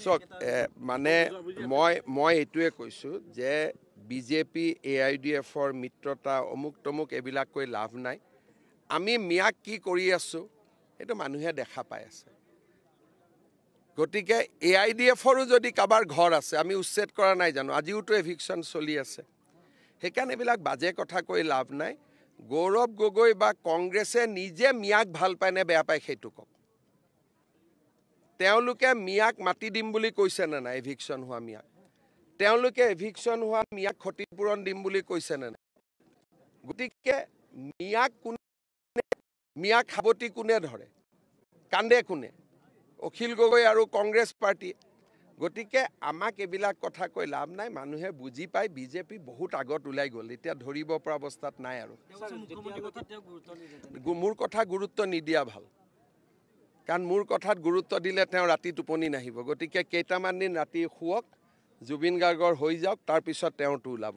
চক মানে মই এইটোৱে কৈছোঁ যে বিজেপি AIDFৰ মিত্ৰতা অমুক তমুক এইবিলাক কৈ লাভ নাই আমি মিয়াক কি কৰি আছোঁ সেইটো মানুহে দেখা পাই আছে গতিকে AIDFৰো যদি কাবাৰ ঘৰ আছে আমি উচ্ছেদ কৰা নাই জানো আজিওতো এভিকশ্যন চলি আছে সেইকাৰণে এইবিলাক বাজে কথা কৈ লাভ নাই গৌৰৱ গগৈ বা কংগ্ৰেছে নিজে মিয়াক ভাল পায় নে বেয়া পায় সেইটো কওক তেওঁলোকে মিয়াক মাটি দিম বুলি কৈছে নে নাই এভিকশ্যন হোৱা মিয়াক তেওঁলোকে এভিকশ্যন হোৱা মিয়াক ক্ষতিপূৰণ দিম বুলি কৈছে নে নাই গতিকে মিয়াক খাবতি কোনে ধৰে কান্দে কোনে অখিল গগৈ আৰু কংগ্ৰেছ পাৰ্টি গতিকে আমাক এইবিলাক কথা কৈ লাভ নাই মানুহে বুজি পায় বিজেপি বহুত আগত ওলাই গ'ল এতিয়া ধৰিব পৰা অৱস্থাত নাই আৰু মোৰ কথা গুৰুত্ব নিদিয়া ভাল কাৰণ মোৰ কথাত গুৰুত্ব দিলে তেওঁ ৰাতি টোপনি নাহিব গতিকে কেইটামান দিন ৰাতি শুৱক জুবিন গাৰ্গৰ হৈ যাওক তাৰ পিছত তেওঁটো ওলাব